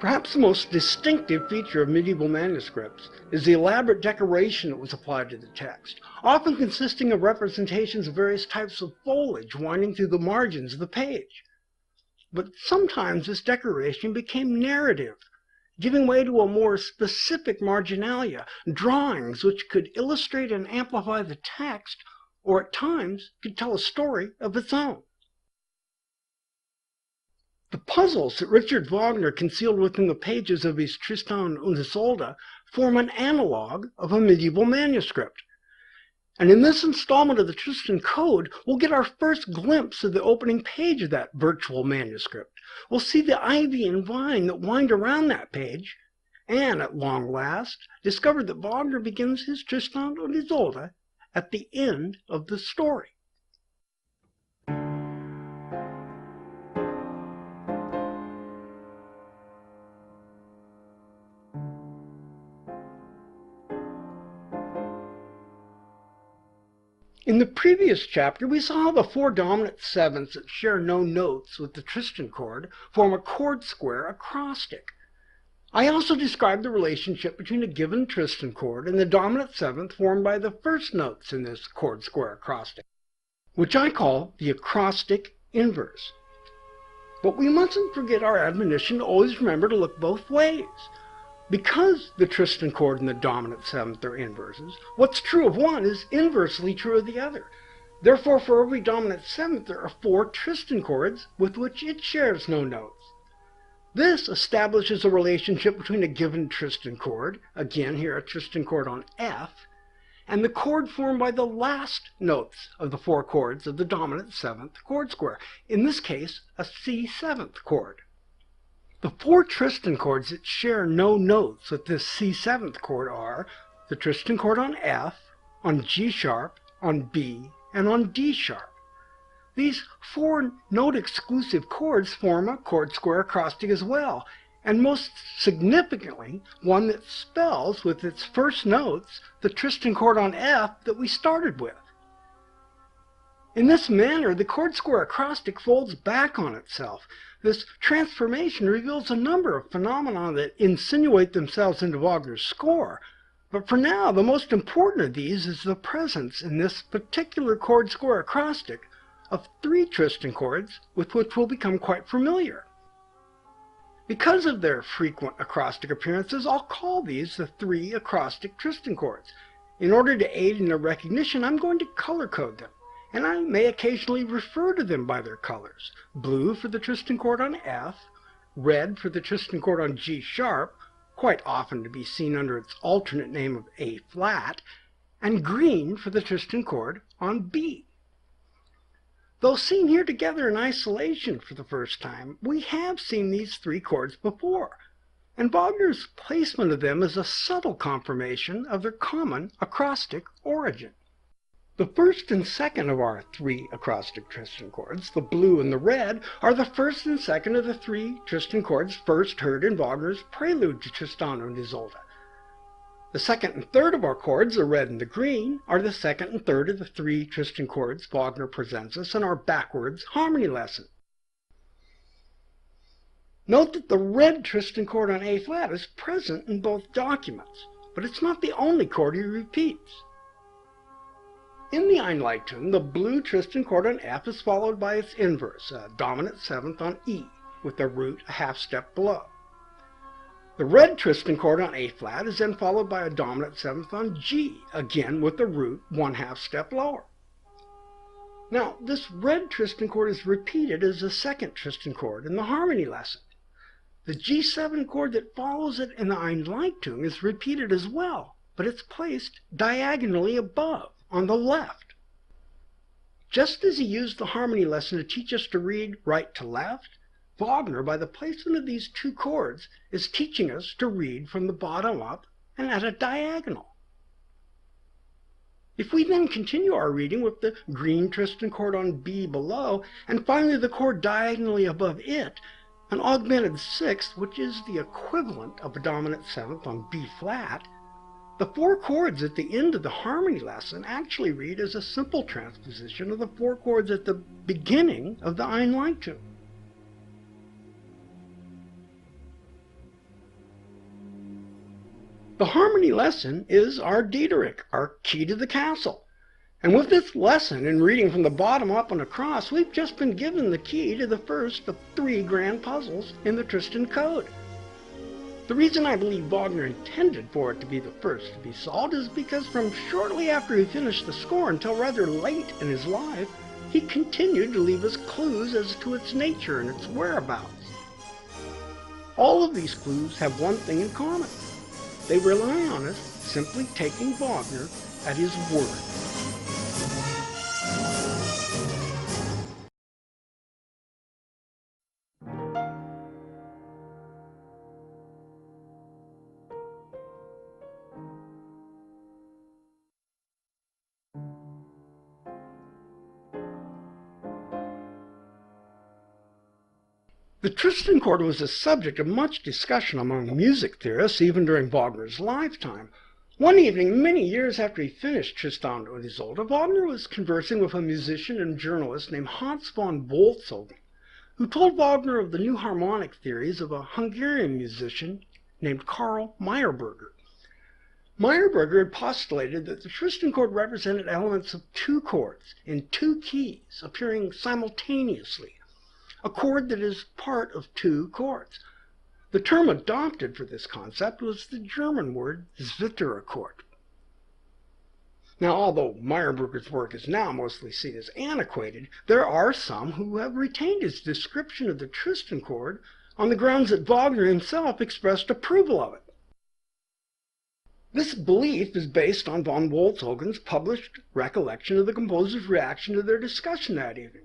Perhaps the most distinctive feature of medieval manuscripts is the elaborate decoration that was applied to the text, often consisting of representations of various types of foliage winding through the margins of the page. But sometimes this decoration became narrative, giving way to a more specific marginalia, drawings which could illustrate and amplify the text, or at times could tell a story of its own. The puzzles that Richard Wagner concealed within the pages of his Tristan and Isolde form an analog of a medieval manuscript. And in this installment of the Tristan Code, we'll get our first glimpse of the opening page of that virtual manuscript. We'll see the ivy and vine that wind around that page, and at long last, discover that Wagner begins his Tristan and Isolde at the end of the story. In the previous chapter, we saw how the four dominant sevenths that share no notes with the Tristan chord form a chord square acrostic. I also described the relationship between a given Tristan chord and the dominant seventh formed by the first notes in this chord square acrostic, which I call the acrostic inverse. But we mustn't forget our admonition to always remember to look both ways. Because the Tristan chord and the dominant seventh are inverses, what's true of one is inversely true of the other. Therefore, for every dominant seventh, there are four Tristan chords with which it shares no notes. This establishes a relationship between a given Tristan chord, again here a Tristan chord on F, and the chord formed by the last notes of the four chords of the dominant seventh chord square, in this case a C7th chord. The four Tristan chords that share no notes with this C7th chord are the Tristan chord on F, on G sharp, on B, and on D sharp. These four note-exclusive chords form a chord square acrostic as well, and most significantly, one that spells with its first notes the Tristan chord on F that we started with. In this manner, the chord square acrostic folds back on itself. This transformation reveals a number of phenomena that insinuate themselves into Wagner's score, but for now, the most important of these is the presence in this particular chord square acrostic of three Tristan chords with which we'll become quite familiar. Because of their frequent acrostic appearances, I'll call these the three acrostic Tristan chords. In order to aid in their recognition, I'm going to color code them, and I may occasionally refer to them by their colors. Blue for the Tristan chord on F, red for the Tristan chord on G sharp, quite often to be seen under its alternate name of A flat, and green for the Tristan chord on B. Though seen here together in isolation for the first time, we have seen these three chords before, and Wagner's placement of them is a subtle confirmation of their common acrostic origin. The first and second of our three acrostic Tristan chords, the blue and the red, are the first and second of the three Tristan chords first heard in Wagner's prelude to Tristan and Isolde. The second and third of our chords, the red and the green, are the second and third of the three Tristan chords Wagner presents us in our backwards harmony lesson. Note that the red Tristan chord on A flat is present in both documents, but it's not the only chord he repeats. In the Einleitung, the blue Tristan chord on F is followed by its inverse, a dominant seventh on E, with the root a half step below. The red Tristan chord on A flat is then followed by a dominant seventh on G, again with the root 1/2 step lower. Now, this red Tristan chord is repeated as the second Tristan chord in the harmony lesson. The G7 chord that follows it in the Einleitung is repeated as well, but it's placed diagonally above, on the left. Just as he used the harmony lesson to teach us to read right to left, Wagner, by the placement of these two chords, is teaching us to read from the bottom up and at a diagonal. If we then continue our reading with the green Tristan chord on B below, and finally the chord diagonally above it, an augmented sixth, which is the equivalent of a dominant seventh on B flat, the four chords at the end of the harmony lesson actually read as a simple transposition of the four chords at the beginning of the Einleitung. The harmony lesson is our Diederik, our key to the castle. And with this lesson in reading from the bottom up and across, we've just been given the key to the first of 3 grand puzzles in the Tristan Code. The reason I believe Wagner intended for it to be the first to be solved is because from shortly after he finished the score until rather late in his life, he continued to leave us clues as to its nature and its whereabouts. All of these clues have one thing in common. They rely on us simply taking Wagner at his word. The Tristan Code was the subject of much discussion among music theorists even during Wagner's lifetime. One evening, many years after he finished Tristan and Isolde, Wagner was conversing with a musician and journalist named Hans von Wolzogen, who told Wagner of the new harmonic theories of a Hungarian musician named Karl Meyerberger. Meyerberger had postulated that the Tristan Code represented elements of 2 chords in 2 keys appearing simultaneously, a chord that is part of 2 chords. The term adopted for this concept was the German word Zwitterakkord. Now, although Meyerberger's work is now mostly seen as antiquated, there are some who have retained his description of the Tristan Code on the grounds that Wagner himself expressed approval of it. This belief is based on von Wolzogen's published recollection of the composer's reaction to their discussion that evening.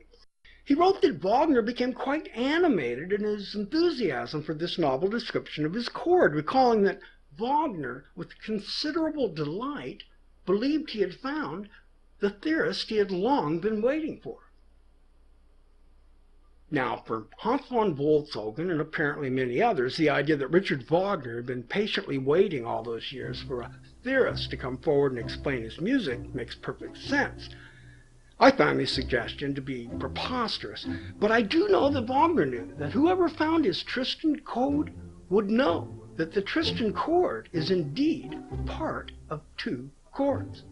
He wrote that Wagner became quite animated in his enthusiasm for this novel description of his chord, recalling that Wagner, with considerable delight, believed he had found the theorist he had long been waiting for. Now, for Hans von Wolzogen and apparently many others, the idea that Richard Wagner had been patiently waiting all those years for a theorist to come forward and explain his music makes perfect sense. I find this suggestion to be preposterous, but I do know that Wagner knew that whoever found his Tristan Code would know that the Tristan chord is indeed part of 2 chords.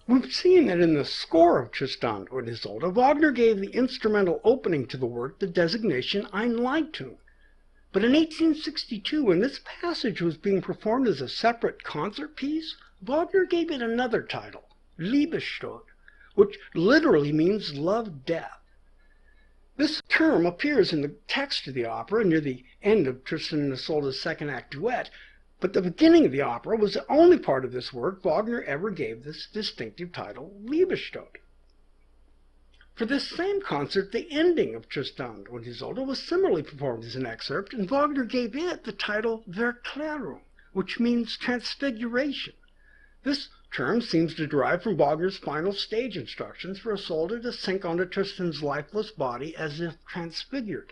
We've seen that in the score of Tristan and Isolde, Wagner gave the instrumental opening to the work the designation Einleitung. But in 1862, when this passage was being performed as a separate concert piece, Wagner gave it another title, Liebestod, which literally means love-death. This term appears in the text of the opera near the end of Tristan and Isolde's second act duet, but the beginning of the opera was the only part of this work Wagner ever gave this distinctive title, Liebestod. For this same concert, the ending of Tristan and Isolde was similarly performed as an excerpt, and Wagner gave it the title Verklärung, which means transfiguration. This term seems to derive from Wagner's final stage instructions for Isolde to sink onto Tristan's lifeless body as if transfigured.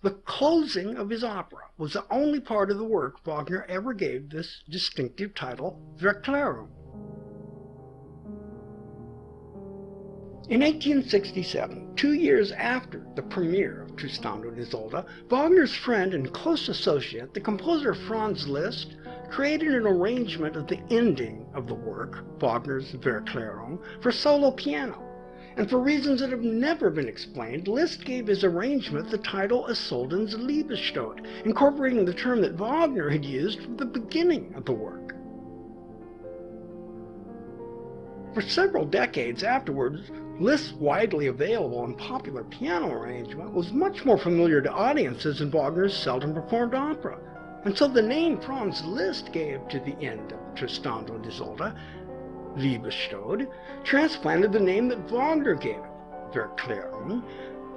The closing of his opera was the only part of the work Wagner ever gave this distinctive title, Verklärung. In 1867, 2 years after the premiere of Tristan and Isolde, Wagner's friend and close associate, the composer Franz Liszt, created an arrangement of the ending of the work, Wagner's Verklärung, for solo piano. And for reasons that have never been explained, Liszt gave his arrangement the title Isolde's Liebestod, incorporating the term that Wagner had used from the beginning of the work. For several decades afterwards, Liszt's widely available and popular piano arrangement was much more familiar to audiences than Wagner's seldom performed opera, and so the name Franz Liszt gave to the end of Tristan and Isolde, Liebestod, transplanted the name that Wagner gave it, Verklärung,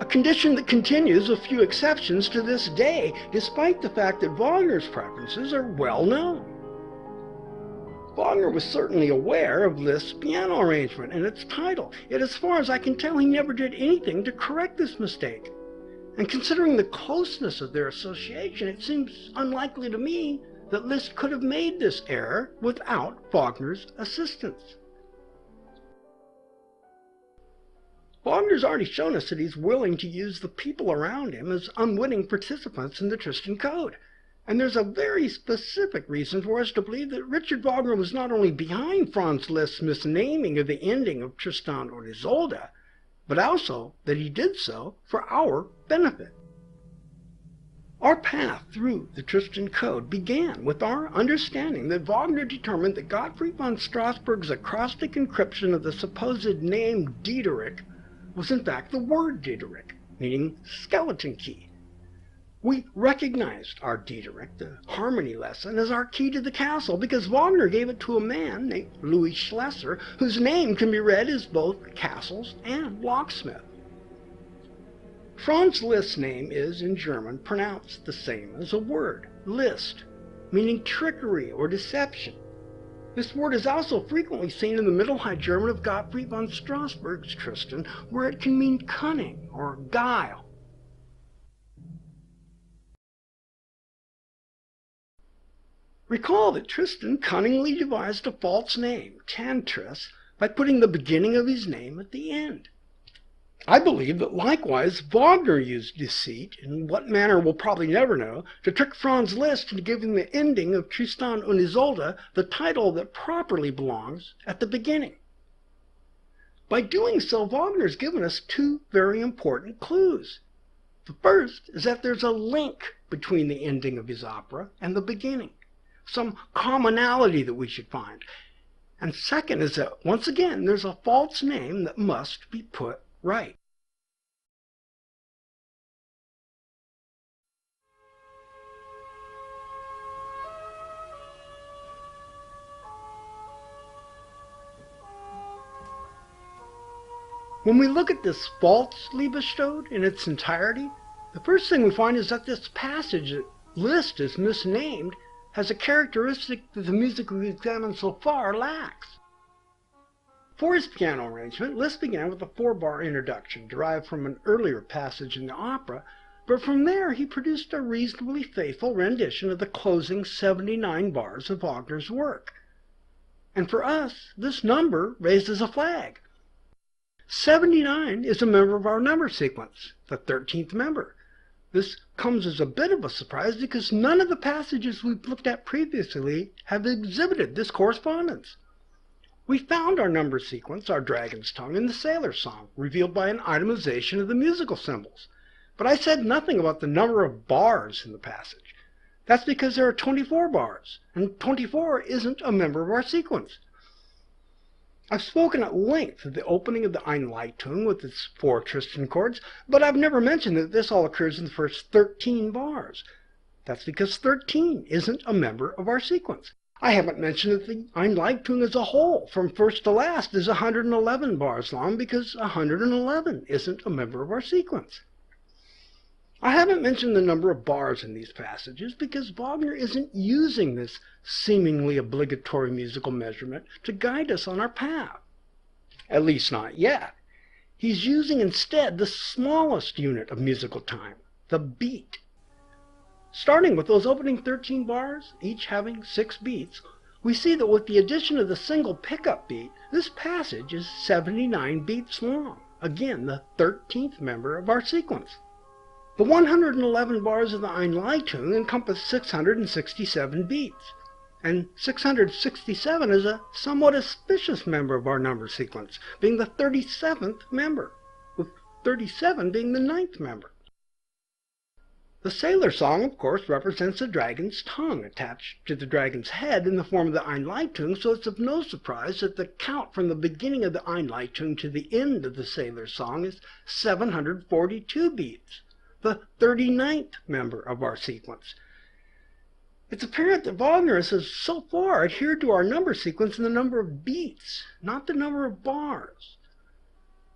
a condition that continues with few exceptions to this day, despite the fact that Wagner's preferences are well known. Wagner was certainly aware of Liszt's piano arrangement and its title, yet as far as I can tell he never did anything to correct this mistake. And considering the closeness of their association, it seems unlikely to me that Liszt could have made this error without Wagner's assistance. Wagner's already shown us that he's willing to use the people around him as unwitting participants in the Tristan Code. And there's a very specific reason for us to believe that Richard Wagner was not only behind Franz Liszt's misnaming of the ending of Tristan and Isolde, but also that he did so for our benefit. Our path through the Tristan Code began with our understanding that Wagner determined that Gottfried von Strassburg's acrostic encryption of the supposed name Diederik was in fact the word Diederik, meaning skeleton key. We recognized our Diederik, the harmony lesson, as our key to the castle because Wagner gave it to a man named Louis Schlesser, whose name can be read as both castles and locksmith. Franz Liszt's name is, in German, pronounced the same as a word, List, meaning trickery or deception. This word is also frequently seen in the Middle High German of Gottfried von Strassburg's Tristan, where it can mean cunning or guile. Recall that Tristan cunningly devised a false name, Tantris, by putting the beginning of his name at the end. I believe that likewise Wagner used deceit, in what manner we'll probably never know, to trick Franz Liszt into giving the ending of Tristan und Isolde the title that properly belongs at the beginning. By doing so, Wagner has given us two very important clues. The first is that there's a link between the ending of his opera and the beginning, some commonality that we should find. And second is that, once again, there's a false name that must be put right. When we look at this false Liebestod in its entirety, the first thing we find is that this passage that Liszt is misnamed has a characteristic that the music we've examined so far lacks. For his piano arrangement, Liszt began with a 4-bar introduction derived from an earlier passage in the opera, but from there he produced a reasonably faithful rendition of the closing 79 bars of Wagner's work. And for us, this number raises a flag. 79 is a member of our number sequence, the 13th member. This comes as a bit of a surprise because none of the passages we've looked at previously have exhibited this correspondence. We found our number sequence, our dragon's tongue, in the sailor song, revealed by an itemization of the musical symbols. But I said nothing about the number of bars in the passage. That's because there are 24 bars, and 24 isn't a member of our sequence. I've spoken at length of the opening of the Einleitung with its 4 Tristan chords, but I've never mentioned that this all occurs in the first 13 bars. That's because 13 isn't a member of our sequence. I haven't mentioned that the Einleitung as a whole, from first to last, is 111 bars long because 111 isn't a member of our sequence. I haven't mentioned the number of bars in these passages because Wagner isn't using this seemingly obligatory musical measurement to guide us on our path. At least not yet. He's using instead the smallest unit of musical time, the beat. Starting with those opening 13 bars, each having 6 beats, we see that with the addition of the single pickup beat, this passage is 79 beats long, again the 13th member of our sequence. The 111 bars of the Einleitung encompass 667 beats, and 667 is a somewhat auspicious member of our number sequence, being the 37th member, with 37 being the 9th member. The sailor song, of course, represents a dragon's tongue attached to the dragon's head in the form of the Einleitung, so it's of no surprise that the count from the beginning of the Einleitung to the end of the sailor song is 742 beats, the 39th member of our sequence. It's apparent that Wagner has so far adhered to our number sequence in the number of beats, not the number of bars.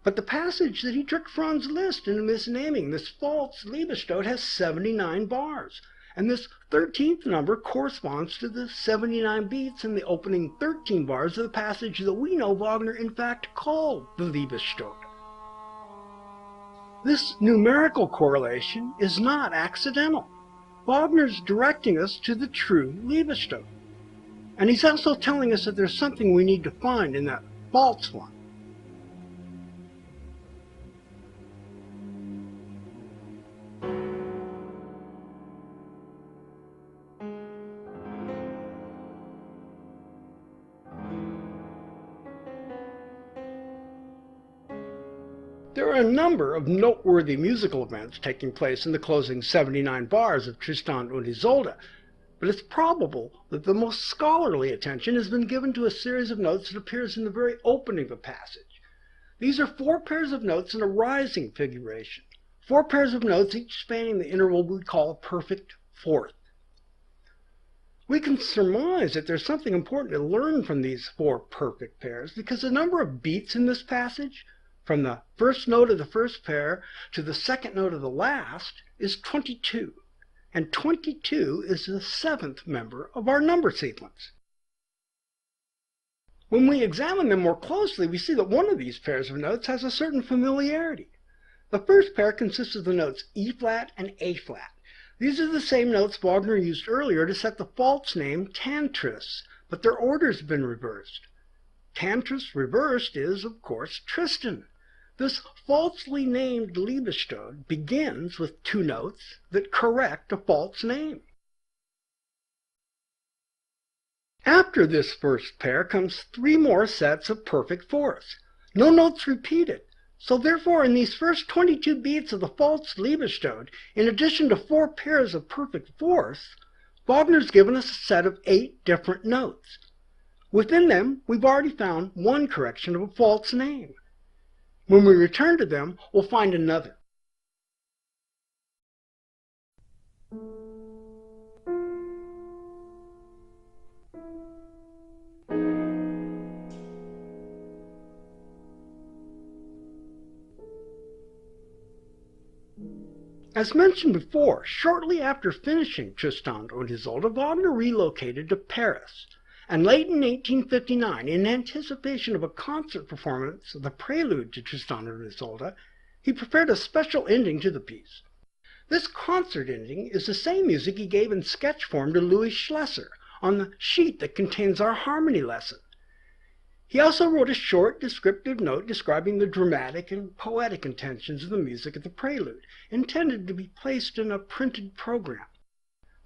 But the passage that he tricked Franz Liszt into misnaming, this false Liebestod, has 79 bars, and this 13th number corresponds to the 79 beats in the opening 13 bars of the passage that we know Wagner in fact called the Liebestod. This numerical correlation is not accidental. Wagner's directing us to the true Liebestod. And he's also telling us that there's something we need to find in that false one. There are a number of noteworthy musical events taking place in the closing 79 bars of Tristan and Isolde, but it's probable that the most scholarly attention has been given to a series of notes that appears in the very opening of the passage. These are 4 pairs of notes in a rising figuration, 4 pairs of notes each spanning the interval we call a perfect fourth. We can surmise that there's something important to learn from these 4 perfect pairs because the number of beats in this passage, from the first note of the first pair to the second note of the last, is 22, and 22 is the 7th member of our number sequence. When we examine them more closely, we see that one of these pairs of notes has a certain familiarity. The first pair consists of the notes E-flat and A-flat. These are the same notes Wagner used earlier to set the false name Tantris, but their order has been reversed. Tantris reversed is, of course, Tristan. This falsely named Liebestod begins with 2 notes that correct a false name. After this first pair comes 3 more sets of perfect fourths. No notes repeated, so therefore in these first 22 beats of the false Liebestod, in addition to 4 pairs of perfect fourths, Wagner's given us a set of 8 different notes. Within them, we've already found one correction of a false name. When we return to them, we'll find another. As mentioned before, shortly after finishing Tristan and Isolde, Wagner relocated to Paris. And late in 1859, in anticipation of a concert performance of the prelude to Tristan and Isolde, he prepared a special ending to the piece. This concert ending is the same music he gave in sketch form to Louis Schlesser on the sheet that contains our harmony lesson. He also wrote a short descriptive note describing the dramatic and poetic intentions of the music of the prelude, intended to be placed in a printed program.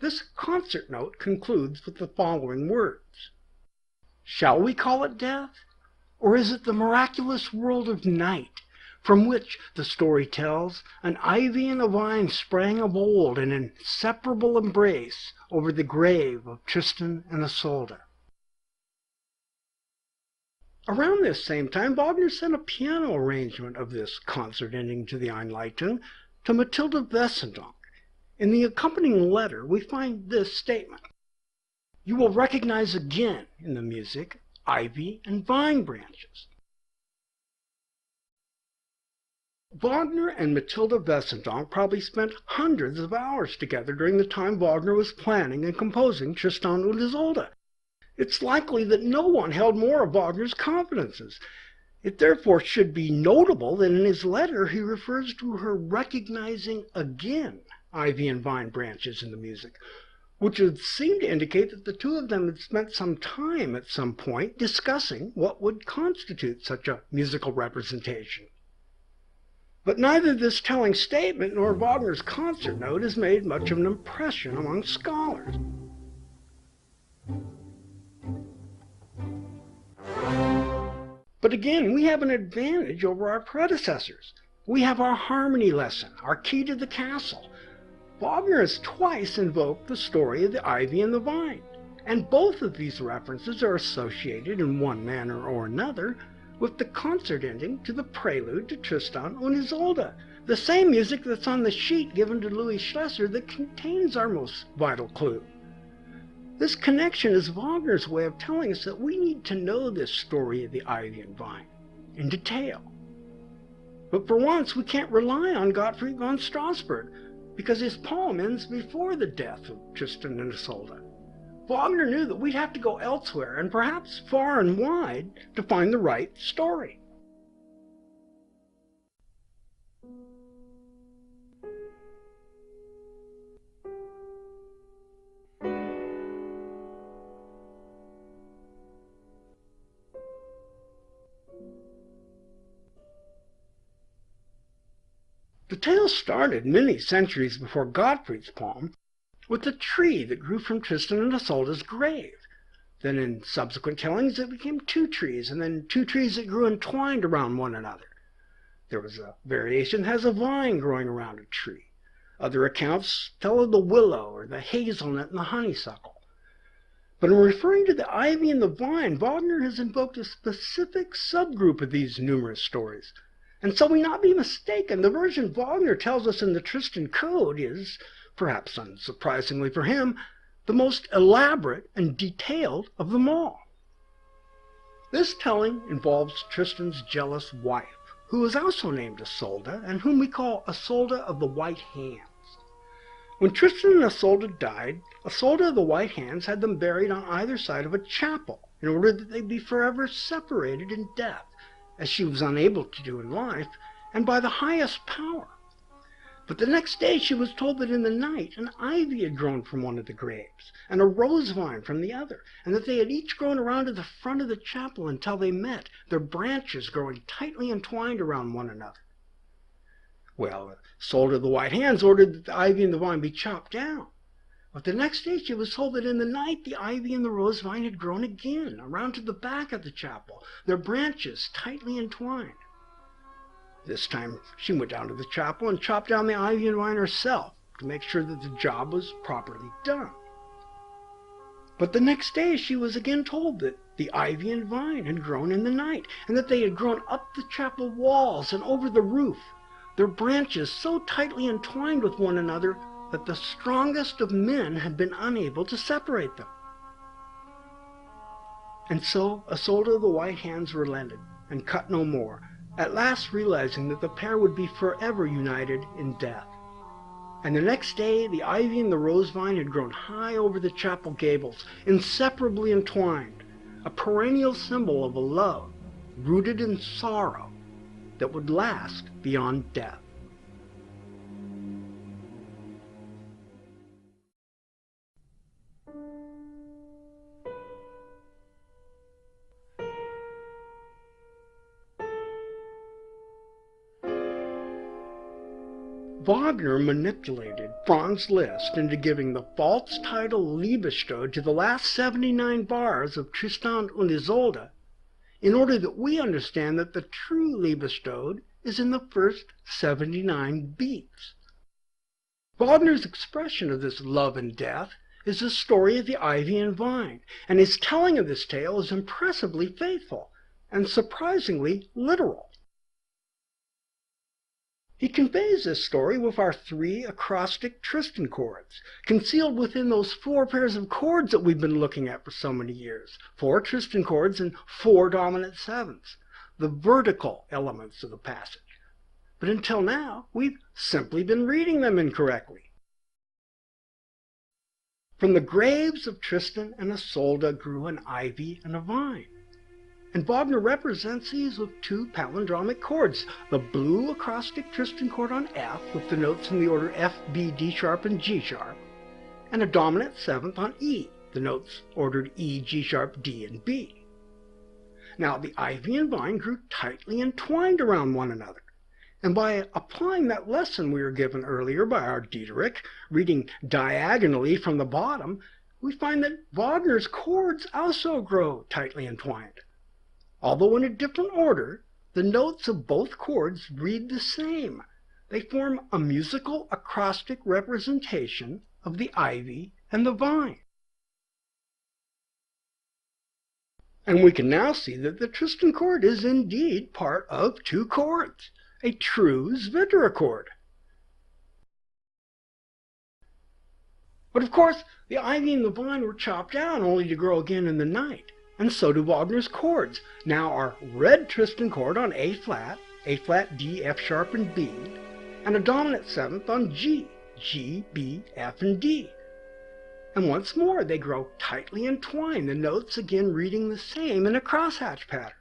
This concert note concludes with the following words: "Shall we call it death? Or is it the miraculous world of night, from which, the story tells, an ivy and a vine sprang of old in inseparable embrace over the grave of Tristan and Isolde?" Around this same time, Wagner sent a piano arrangement of this concert ending to the Einleitung to Matilda Wesendonck. In the accompanying letter, we find this statement: "You will recognize again in the music ivy and vine branches." Wagner and Matilda Wesendonck probably spent hundreds of hours together during the time Wagner was planning and composing Tristan und Isolde. It's likely that no one held more of Wagner's confidences. It therefore should be notable that in his letter he refers to her recognizing again ivy and vine branches in the music, which would seem to indicate that the two of them had spent some time at some point discussing what would constitute such a musical representation. But neither this telling statement nor Wagner's concert note has made much of an impression among scholars. But again, we have an advantage over our predecessors. We have our harmony lesson, our key to the castle. Wagner has twice invoked the story of the ivy and the vine, and both of these references are associated in one manner or another with the concert ending to the prelude to Tristan und Isolde, the same music that's on the sheet given to Louis Schlesser that contains our most vital clue. This connection is Wagner's way of telling us that we need to know this story of the ivy and vine in detail. But for once, we can't rely on Gottfried von Strasberg, because his poem ends before the death of Tristan and Isolde. Wagner knew that we'd have to go elsewhere, and perhaps far and wide, to find the right story. The tale started many centuries before Gottfried's poem with a tree that grew from Tristan and Isolde's grave. Then in subsequent tellings it became two trees, and then two trees that grew entwined around one another. There was a variation that has a vine growing around a tree. Other accounts tell of the willow or the hazelnut and the honeysuckle. But in referring to the ivy and the vine, Wagner has invoked a specific subgroup of these numerous stories. And so we not be mistaken, the version Wagner tells us in the Tristan Code is, perhaps unsurprisingly for him, the most elaborate and detailed of them all. This telling involves Tristan's jealous wife, who is also named Isolde, and whom we call Isolde of the White Hands. When Tristan and Isolde died, Isolde of the White Hands had them buried on either side of a chapel, in order that they be forever separated in death, as she was unable to do in life, and by the highest power. But the next day she was told that in the night an ivy had grown from one of the graves, and a rose vine from the other, and that they had each grown around to the front of the chapel until they met, their branches growing tightly entwined around one another. Well, Isolde of the White Hands ordered that the ivy and the vine be chopped down. But the next day she was told that in the night the ivy and the rose vine had grown again, around to the back of the chapel, their branches tightly entwined. This time she went down to the chapel and chopped down the ivy and vine herself to make sure that the job was properly done. But the next day she was again told that the ivy and vine had grown in the night, and that they had grown up the chapel walls and over the roof, their branches so tightly entwined with one another that the strongest of men had been unable to separate them. And so Isolde of the White Hands relented and cut no more, at last realizing that the pair would be forever united in death. And the next day the ivy and the rose vine had grown high over the chapel gables, inseparably entwined, a perennial symbol of a love rooted in sorrow that would last beyond death. Wagner manipulated Franz Liszt into giving the false title Liebestod to the last 79 bars of Tristan and Isolde, in order that we understand that the true Liebestod is in the first 79 beats. Wagner's expression of this love and death is the story of the ivy and vine, and his telling of this tale is impressively faithful and surprisingly literal. He conveys this story with our 3 acrostic Tristan chords, concealed within those 4 pairs of chords that we've been looking at for so many years, 4 Tristan chords and 4 dominant sevenths, the vertical elements of the passage. But until now, we've simply been reading them incorrectly. From the graves of Tristan and Isolde grew an ivy and a vine. And Wagner represents these with 2 palindromic chords, the blue acrostic Tristan chord on F with the notes in the order F, B, D sharp, and G sharp, and a dominant 7th on E, the notes ordered E, G sharp, D, and B. Now the ivy and vine grew tightly entwined around one another, and by applying that lesson we were given earlier by our Diederich, reading diagonally from the bottom, we find that Wagner's chords also grow tightly entwined. Although in a different order, the notes of both chords read the same. They form a musical acrostic representation of the ivy and the vine. And we can now see that the Tristan chord is indeed part of 2 chords, a true Zwitter chord. But of course, the ivy and the vine were chopped down only to grow again in the night. And so do Wagner's chords. Now our red Tristan chord on A flat, D, F sharp, and B, and a dominant 7th on G, B, F, and D. And once more they grow tightly entwined, the notes again reading the same in a crosshatch pattern.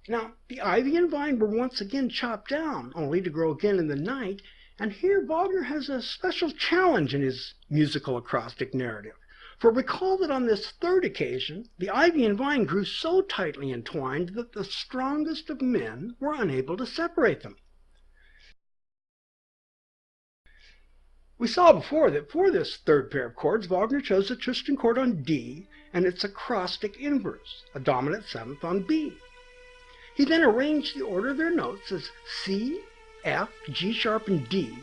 Now the ivy and vine were once again chopped down, only to grow again in the night, and here Wagner has a special challenge in his musical acrostic narrative. For recall that on this 3rd occasion, the ivy and vine grew so tightly entwined that the strongest of men were unable to separate them. We saw before that for this third pair of chords, Wagner chose the Tristan chord on D and its acrostic inverse, a dominant seventh on B. He then arranged the order of their notes as C, F, G sharp, and D,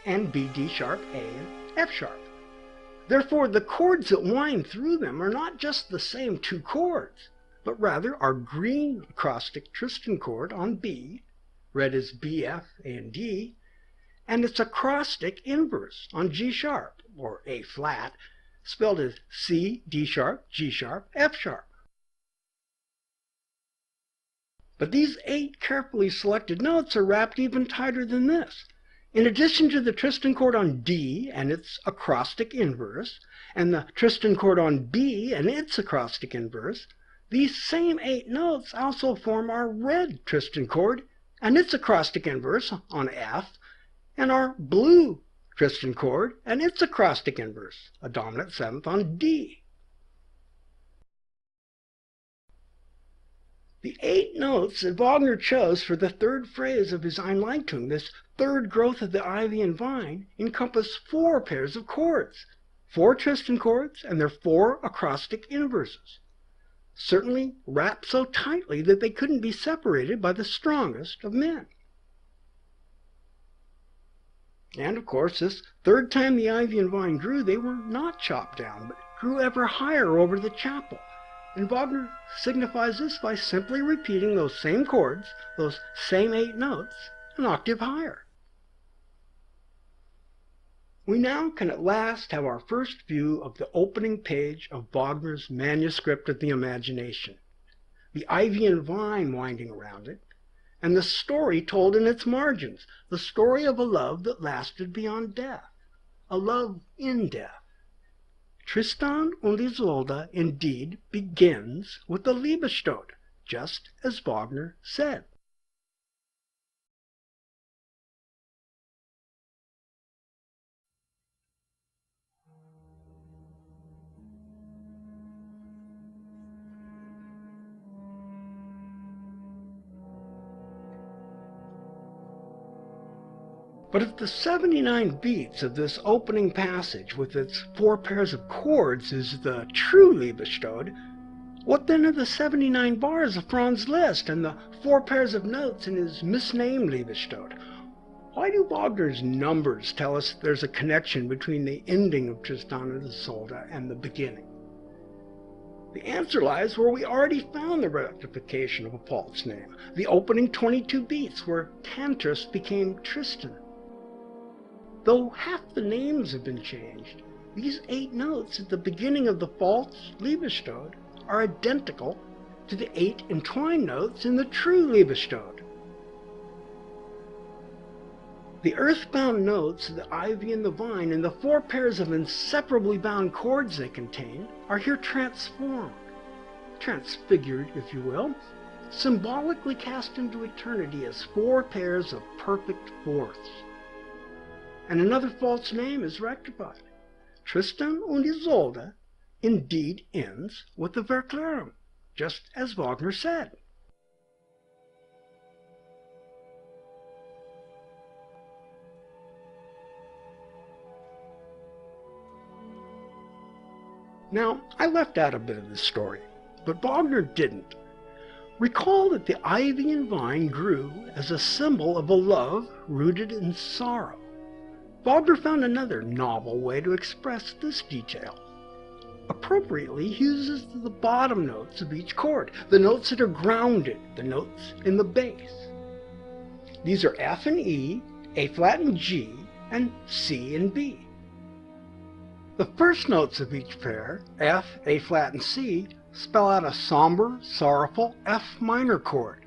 and B, D sharp, A, and F sharp. Therefore, the chords that wind through them are not just the same two chords, but rather our green acrostic Tristan chord on B, read as B, F, A, and D, and its acrostic inverse on G sharp, or A flat, spelled as C, D sharp, G sharp, F sharp. But these 8 carefully selected notes are wrapped even tighter than this. In addition to the Tristan chord on D and its acrostic inverse, and the Tristan chord on B and its acrostic inverse, these same 8 notes also form our red Tristan chord and its acrostic inverse on F, and our blue Tristan chord and its acrostic inverse, a dominant seventh on D. The 8 notes that Wagner chose for the third phrase of his Einleitung, this third growth of the ivy and vine, encompass 4 pairs of chords, 4 Tristan chords and their 4 acrostic inverses, certainly wrapped so tightly that they couldn't be separated by the strongest of men. And of course, this third time the ivy and vine grew, they were not chopped down, but grew ever higher over the chapel. And Wagner signifies this by simply repeating those same chords, those same 8 notes, an octave higher. We now can at last have our first view of the opening page of Wagner's manuscript of the imagination, the ivy and vine winding around it, and the story told in its margins, the story of a love that lasted beyond death, a love in death. Tristan and Isolde indeed begins with the Liebestod, just as Wagner said. But if the 79 beats of this opening passage with its 4 pairs of chords is the true Liebestod, what then are the 79 bars of Franz Liszt and the 4 pairs of notes in his misnamed Liebestod? Why do Wagner's numbers tell us there's a connection between the ending of Tristan and Isolde and the beginning? The answer lies where we already found the rectification of a false name, the opening 22 beats where Tantris became Tristan. Though half the names have been changed, these 8 notes at the beginning of the false Liebestod are identical to the 8 entwined notes in the true Liebestod. The earthbound notes of the ivy and the vine and the 4 pairs of inseparably bound chords they contain are here transformed, transfigured, if you will, symbolically cast into eternity as 4 pairs of perfect fourths. And another false name is rectified. Tristan and Isolde indeed ends with the Verklärung, just as Wagner said. Now, I left out a bit of this story, but Wagner didn't. Recall that the ivy and vine grew as a symbol of a love rooted in sorrow. Wagner found another novel way to express this detail. Appropriately, he uses the bottom notes of each chord, the notes that are grounded, the notes in the bass. These are F and E, A flat and G, and C and B. The first notes of each pair, F, A flat, and C, spell out a somber, sorrowful F minor chord,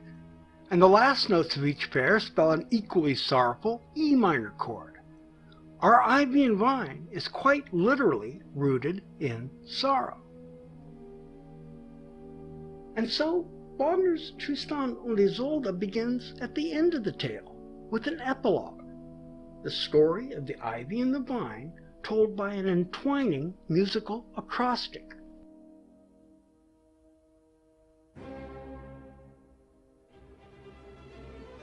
and the last notes of each pair spell an equally sorrowful E minor chord. Our ivy and vine is quite literally rooted in sorrow. And so Wagner's Tristan and Isolde begins at the end of the tale with an epilogue, the story of the ivy and the vine told by an entwining musical acrostic.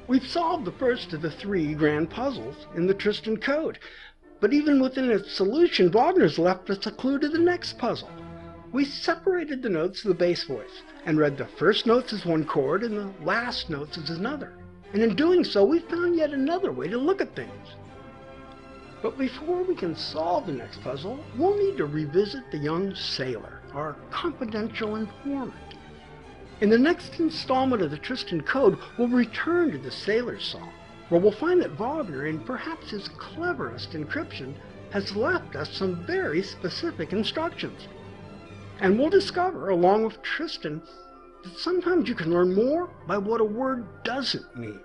We've solved the first of the 3 grand puzzles in the Tristan Code, But even within its solution, Wagner's left us a clue to the next puzzle. We separated the notes of the bass voice and read the first notes as one chord and the last notes as another. And in doing so, we found yet another way to look at things. But before we can solve the next puzzle, we'll need to revisit the young sailor, our confidential informant. In the next installment of the Tristan Code, we'll return to the sailor's song, where we'll find that Wagner, in perhaps his cleverest encryption, has left us some very specific instructions. And we'll discover, along with Tristan, that sometimes you can learn more by what a word doesn't mean.